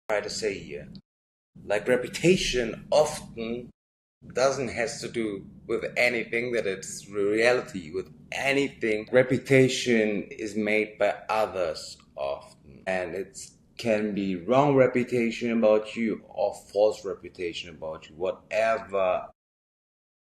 try to say here. Like reputation often doesn't has to do with anything that it's reality, with anything. Reputation is made by others often, and it can be wrong reputation about you or false reputation about you, whatever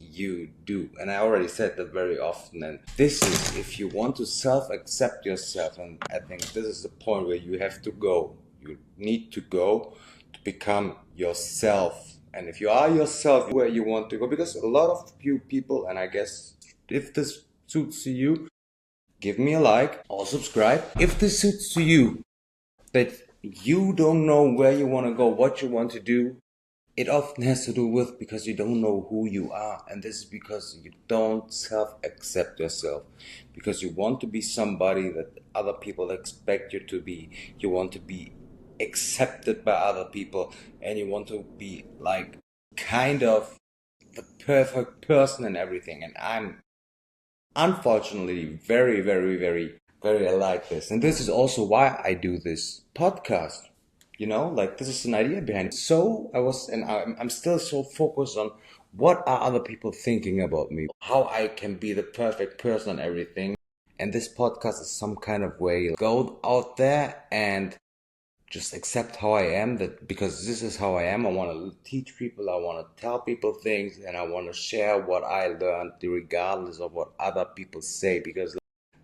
you do. And I already said that very often, and this is if you want to self-accept yourself, and I think this is the point where you have to go. You need to go to become yourself. And if you are yourself, where you want to go, because a lot of you people, and I guess if this suits you, give me a like or subscribe. If this suits to you, that you don't know where you want to go, what you want to do, it often has to do with because you don't know who you are, and this is because you don't self-accept yourself, because you want to be somebody that other people expect you to be. You want to be accepted by other people, and you want to be like kind of the perfect person and everything. And I'm unfortunately very, very, very, very like this, and this is also why I do this podcast. Like this is an idea behind it. So I'm still so focused on what are other people thinking about me, how I can be the perfect person and everything. And this podcast is some kind of way go out there and just accept how I am, that because this is how I am. I want to teach people, I want to tell people things, and I want to share what I learned regardless of what other people say, because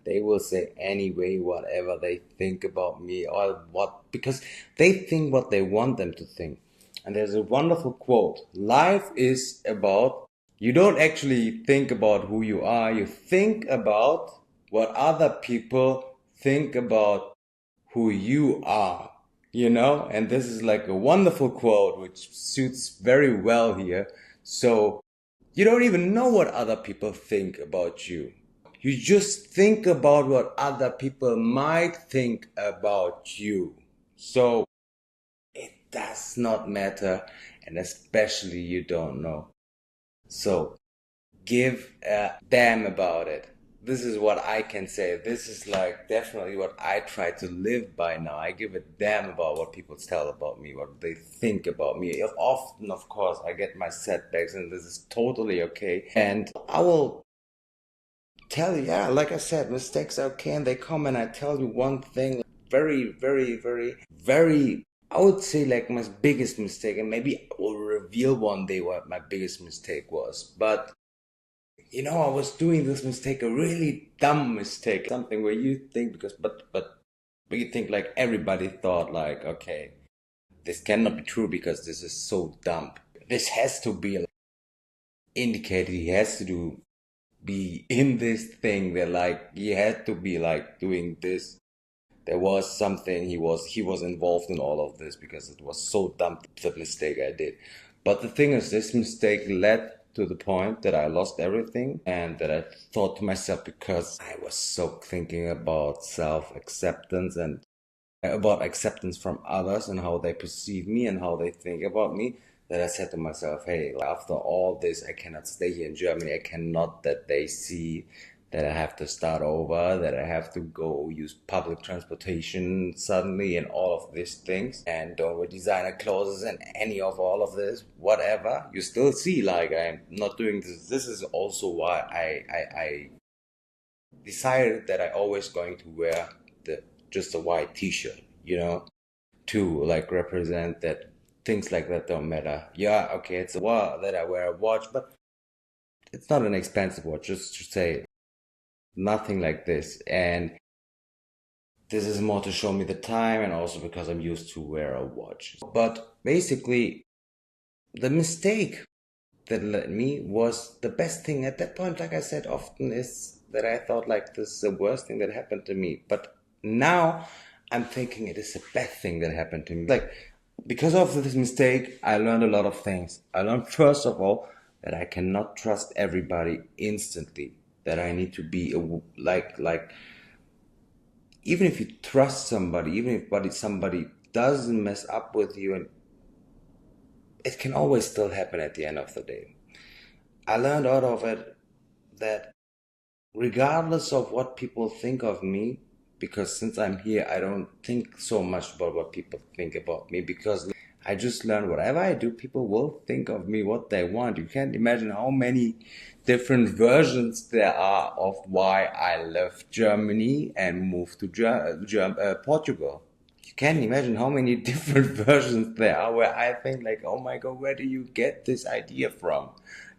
they will say anyway whatever they think about me, or what, because they think what they want them to think. And there's a wonderful quote: life is about, you don't actually think about who you are, you think about what other people think about who you are. And this is like a wonderful quote which suits very well here. So you don't even know what other people think about you. You just think about what other people might think about you. So it does not matter, and especially you don't know. So give a damn about it. This is what I can say. This is like definitely what I try to live by now. I give a damn about what people tell about me, what they think about me. Often, of course, I get my setbacks, and this is totally okay. And I will tell you, yeah, like I said, mistakes are okay, and they come, and I tell you one thing, very, very, very, very, I would say like my biggest mistake, and maybe I will reveal one day what my biggest mistake was. But I was doing this mistake, a really dumb mistake, something where you think, because but you think like everybody thought like, okay, this cannot be true because this is so dumb. This has to be like, indicated. He has to be in this thing that like he had to be like doing this. There was something, he was involved in all of this, because it was so dumb, the mistake I did. But the thing is, this mistake led to the point that I lost everything, and that I thought to myself, because I was so thinking about self-acceptance and about acceptance from others and how they perceive me and how they think about me, that I said to myself, hey, after all this, I cannot stay here in Germany. I cannot that they see that I have to start over, that I have to go use public transportation suddenly and all of these things, and don't wear designer clothes and any of all of this, whatever. You still see like I'm not doing this. This is also why I decided that I always going to wear just a white t-shirt, to like represent that things like that don't matter. Yeah, okay, it's a while that I wear a watch, but it's not an expensive watch, just to say nothing like this. And this is more to show me the time, and also because I'm used to wear a watch. But basically, the mistake that led me was the best thing at that point. Like I said often, is that I thought like this is the worst thing that happened to me, but now I'm thinking it is the best thing that happened to me. Like, because of this mistake, I learned a lot of things. I learned, first of all, that I cannot trust everybody instantly, that I need to be like even if you trust somebody, even if somebody doesn't mess up with you, and it can always still happen at the end of the day. I learned out of it that regardless of what people think of me, because since I'm here, I don't think so much about what people think about me, because I just learned whatever I do, people will think of me what they want. You can't imagine how many different versions there are of why I left Germany and moved to Portugal. You can't imagine how many different versions there are where I think like, oh my God, where do you get this idea from?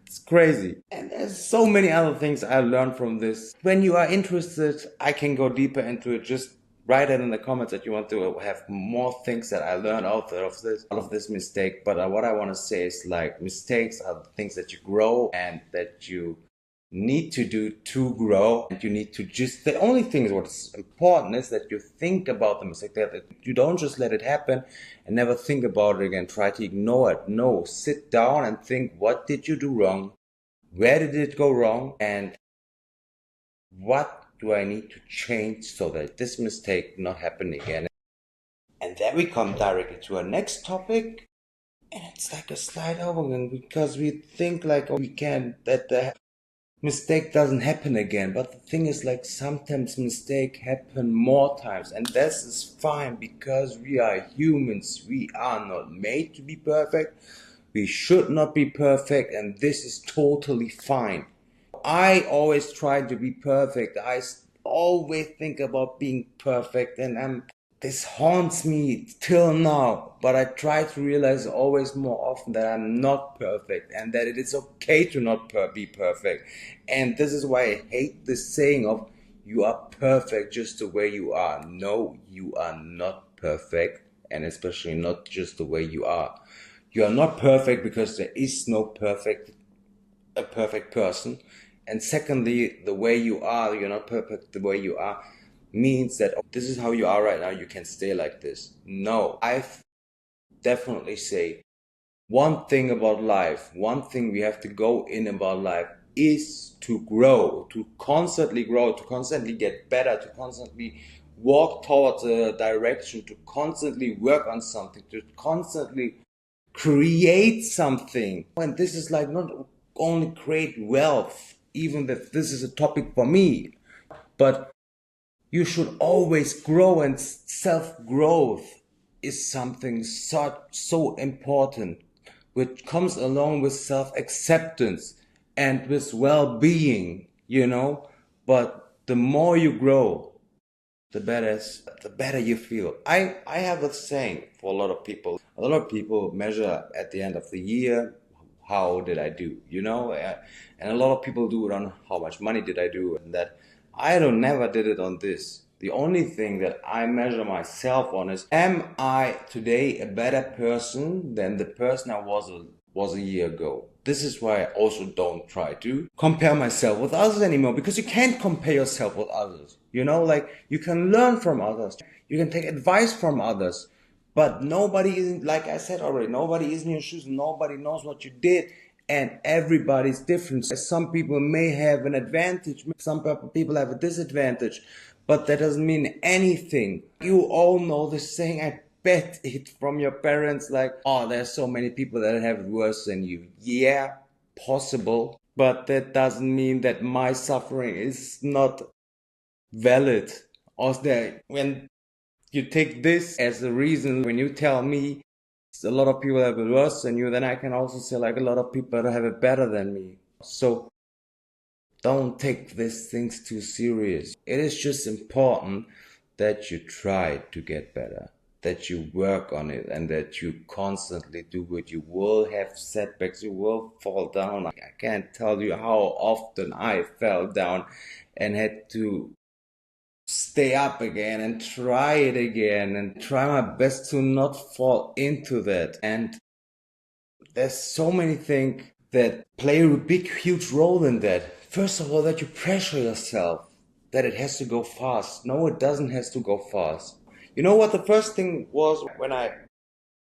It's crazy. And there's so many other things I learned from this. When you are interested, I can go deeper into it. Just write it in the comments that you want to have more things that I learned out of this mistake. But what I want to say is like mistakes are the things that you grow and that you need to do to grow. And you need to just, the only thing is what's important is that you think about the mistake, that you don't just let it happen and never think about it again, try to ignore it. No, sit down and think, what did you do wrong? Where did it go wrong? And what do I need to change so that this mistake not happen again? And then we come directly to our next topic, and it's like a slide over again, because we think like, oh, we can, that the mistake doesn't happen again. But the thing is, like, sometimes mistake happen more times, and this is fine, because we are humans. We are not made to be perfect. We should not be perfect, and this is totally fine. I always try to be perfect. I always think about being perfect, and this haunts me till now. But I try to realize always more often that I'm not perfect, and that it is okay to not be perfect. And this is why I hate this saying of you are perfect just the way you are. No, you are not perfect, and especially not just the way you are. You are not perfect because there is no a perfect person. And secondly, the way you are, you're not perfect the way you are, means that, oh, this is how you are right now, you can stay like this. No, I definitely say one thing about life, one thing we have to go in about life is to grow, to constantly grow, to constantly get better, to constantly walk towards a direction, to constantly work on something, to constantly create something. And this is like not only create wealth, even if this is a topic for me, but you should always grow, and self-growth is something so important, which comes along with self-acceptance and with well-being, But the more you grow, the better you feel. I have a saying for a lot of people. A lot of people measure at the end of the year, how did I do, and a lot of people do it on how much money did I do, and that I don't never did it on this. The only thing that I measure myself on is, am I today a better person than the person I was a year ago? This is why I also don't try to compare myself with others anymore, because you can't compare yourself with others. Like, you can learn from others, you can take advice from others, but nobody is, like I said already, nobody is in your shoes, nobody knows what you did, and everybody's different. Some people may have an advantage, some people have a disadvantage, but that doesn't mean anything. You all know this saying, I bet it, from your parents, like, oh, there's so many people that have it worse than you. Yeah, possible, but that doesn't mean that my suffering is not valid. Also, when you take this as a reason, when you tell me a lot of people have it worse than you, then I can also say like a lot of people have it better than me. So don't take these things too serious. It is just important that you try to get better, that you work on it, and that you constantly do it. You will have setbacks, you will fall down. I can't tell you how often I fell down and had to stay up again and try it again and try my best to not fall into that. And there's so many things that play a big, huge role in that. First of all, that you pressure yourself that it has to go fast. No, it doesn't have to go fast. You know what the first thing was when I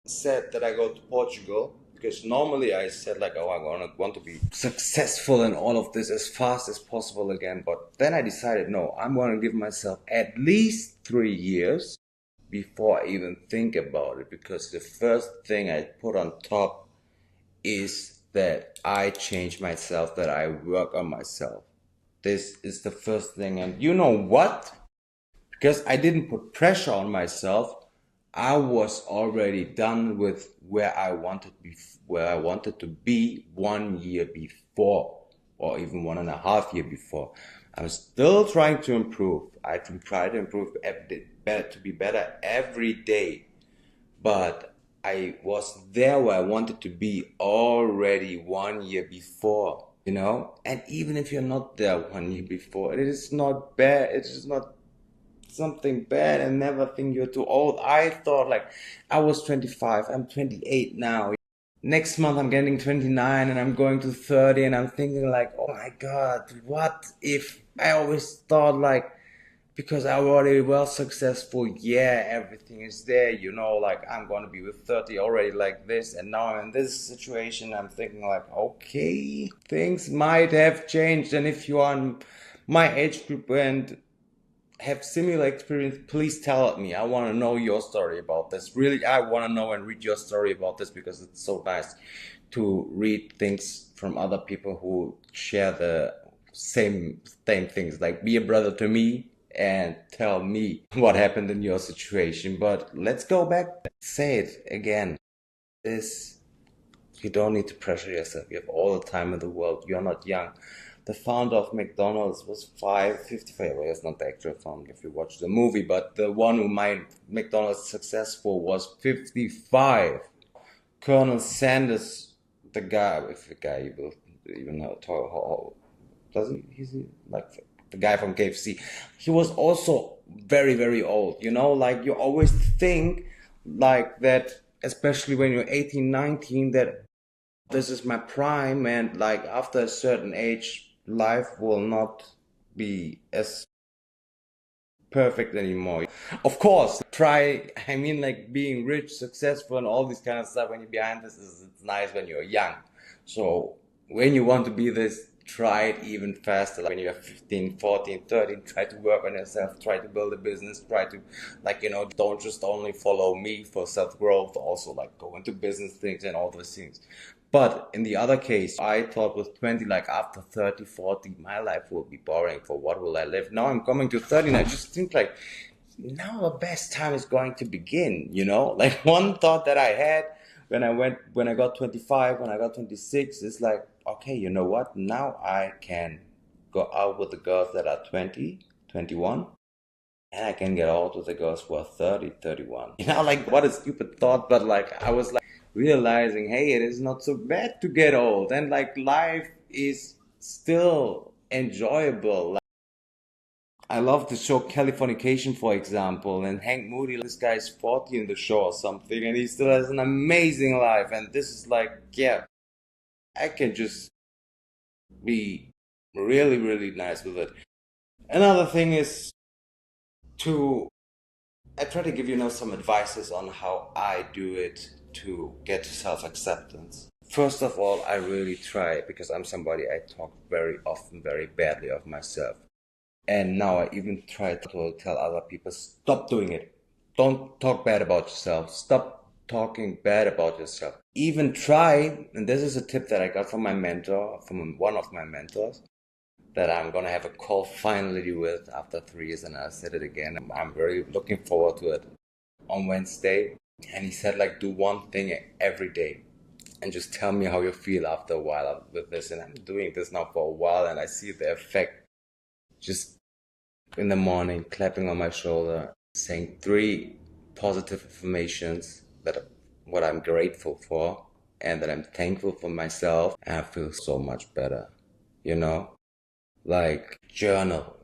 said that I go to Portugal? Because normally I said like, oh, I want to be successful in all of this as fast as possible again. But then I decided, no, I'm going to give myself at least 3 years before I even think about it. Because the first thing I put on top is that I change myself, that I work on myself. This is the first thing. And you know what? because I didn't put pressure on myself. I was already done with where I wanted to be 1 year before, or even 1.5 years before. I'm still trying to improve. I try to improve better, to be better every day. But I was there where I wanted to be already 1 year before, you know? And even if you're not there 1 year before, it is not bad. It is not something bad, and never think you're too old. I thought like I was 25, I'm 28 now. Next month I'm getting 29 and I'm going to 30, and I'm thinking like, oh my God, what if I always thought like, because I already well successful, yeah, everything is there, you know, like I'm going to be with 30 already like this, and now I'm in this situation. I'm thinking like, okay, things might have changed. And if you are in my age group and have similar experience, please tell it me. I want to know your story about this. Really, I want to know and read your story about this, because it's so nice to read things from other people who share the same things. Like, be a brother to me and tell me what happened in your situation. But let's go back. Say it again. This You don't need to pressure yourself. You have all the time in the world. You're not young. The founder of McDonald's was 55. Well, that's not the actual founder if you watch the movie, but the one who made McDonald's successful was 55. Colonel Sanders, the guy, if the guy you will even know, doesn't he's like the guy from KFC. He was also very, very old. You know, like you always think like that, especially when you're 18, 19, that this is my prime, and like after a certain age life will not be as perfect anymore. Of course, try, I mean, like being rich, successful, and all this kind of stuff when you're behind this is it's nice when you're young. So when you want to be this, try it even faster. Like when you're 15, 14, 13, try to work on yourself, try to build a business, try to, like, you know, don't just only follow me for self-growth, also like go into business things and all those things. But in the other case, I thought with 20, like after 30, 40, my life will be boring. For what will I live? Now I'm coming to 30 and I just think like, now the best time is going to begin, you know? Like one thought that I had when I got 25, when I got 26, is like, okay, you know what? Now I can go out with the girls that are 20, 21, and I can get out with the girls who are 30, 31. You know, like what a stupid thought, but like I was like realizing, hey, it is not so bad to get old, and like life is still enjoyable. I love the show Californication, for example, and Hank Moody, this guy is 40 in the show or something, and he still has an amazing life. And this is like, yeah, I can just be really, really nice with it. Another thing is to, I try to give you now some advices on how I do it to get to self-acceptance. First of all, I really try, because I'm somebody, I talk very often very badly of myself. And now I even try to tell other people, stop doing it. Don't talk bad about yourself. Stop talking bad about yourself. Even try, and this is a tip that I got from my mentor, from one of my mentors, that I'm gonna have a call finally with after 3 years, and I said it again. I'm very looking forward to it on Wednesday. And he said, like, do one thing every day and just tell me how you feel after a while with this. And I'm doing this now for a while, and I see the effect. Just in the morning, clapping on my shoulder, saying 3 positive affirmations that what I'm grateful for and that I'm thankful for myself, and I feel so much better, you know? Like journal.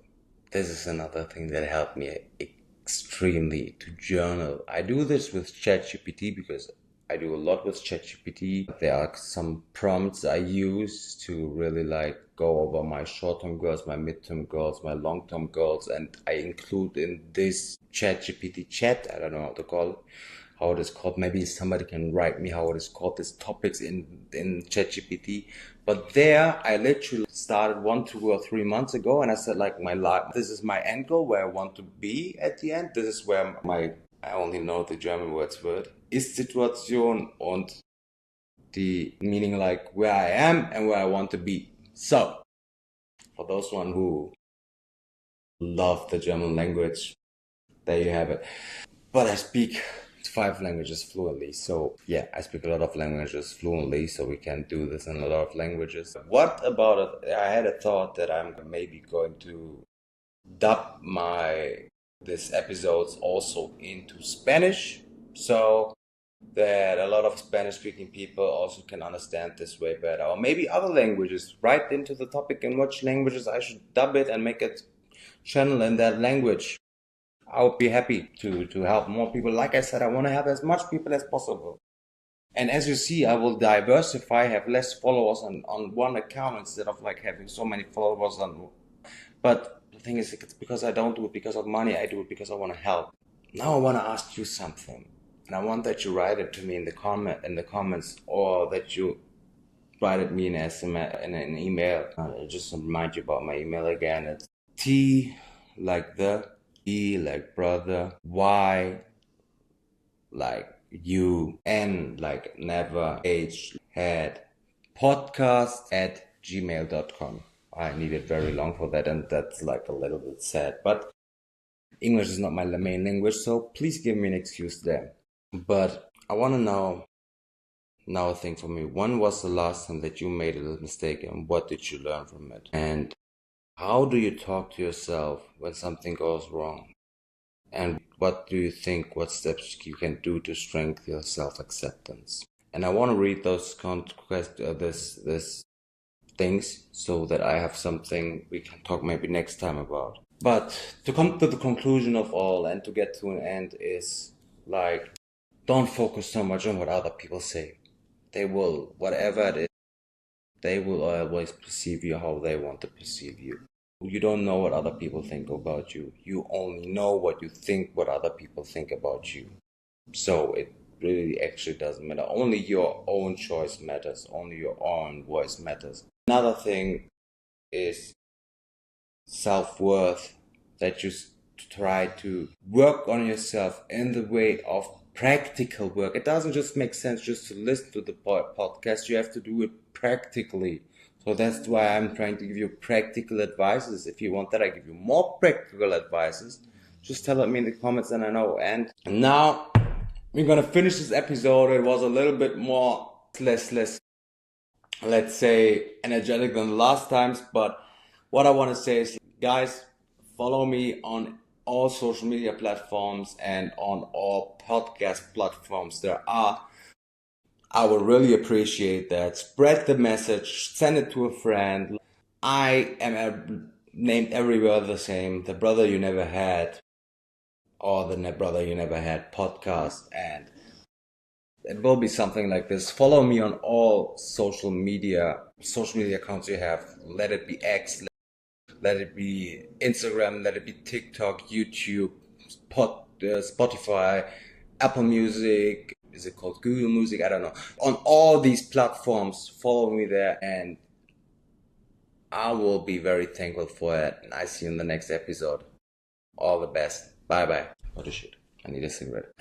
This is another thing that helped me extremely, to journal. I do this with ChatGPT because I do a lot with ChatGPT. There are some prompts I use to really like go over my short-term goals, my mid-term goals, my long-term goals, and I include in this ChatGPT chat, I don't know how to call it, how it is called. Maybe somebody can write me how it is called, these topics in ChatGPT. But there, I literally started 1, 2, or 3 months ago, and I said like my life, this is my end goal, where I want to be at the end. This is where my, I only know the German words for it, Ist-Situation, und the meaning like where I am and where I want to be. So, for those one who love the German language, there you have it. But I speak 5 languages fluently. So yeah, I speak a lot of languages fluently, so we can do this in a lot of languages. What about it? I had a thought that I'm maybe going to dub this episodes also into Spanish, so that a lot of Spanish speaking people also can understand this way better. Or maybe other languages, right into the topic in which languages I should dub it and make it channel in that language. I would be happy to help more people. Like I said, I want to have as much people as possible. And as you see, I will diversify, have less followers on one account instead of like having so many followers on. But the thing is, it's because I don't do it because of money. I do it because I want to help. Now I want to ask you something, and I want that you write it to me in the comments, or that you write it me in an email. Just to remind you about my email again. It's T like the, E like brother, Y like you, N like never, H head, podcast@gmail.com. I needed very long for that, and that's like a little bit sad. But English is not my main language, so please give me an excuse there. But I want to know now a thing for me. When was the last time that you made a mistake, and what did you learn from it? And how do you talk to yourself when something goes wrong? And what do you think, what steps you can do to strengthen your self-acceptance? And I want to read those this things so that I have something we can talk maybe next time about. But to come to the conclusion of all and to get to an end is like, don't focus so much on what other people say. They will, whatever it is, they will always perceive you how they want to perceive you. You don't know what other people think about you. You only know what you think, what other people think about you. So it really actually doesn't matter. Only your own choice matters. Only your own voice matters. Another thing is self-worth, that you try to work on yourself in the way of practical work. It doesn't just make sense just to listen to the podcast. You have to do it practically. So that's why I'm trying to give you practical advices. If you want that, I give you more practical advices. Just tell me in the comments and I know. And now we're going to finish this episode. It was a little bit more, less, let's say, energetic than the last times. But what I want to say is, guys, follow me on all social media platforms and on all podcast platforms there are. I would really appreciate that. Spread the message, send it to a friend. I am named everywhere the same, The Brother You Never Had, or the Brother You Never Had podcast, and it will be something like this. Follow me on all social media accounts you have. Let it be X, let it be Instagram, let it be TikTok, YouTube, Spotify, Apple Music. Is it called Google Music? I don't know. On all these platforms, follow me there, and I will be very thankful for it. And I see you in the next episode. All the best. Bye bye. What a shit. I need a cigarette.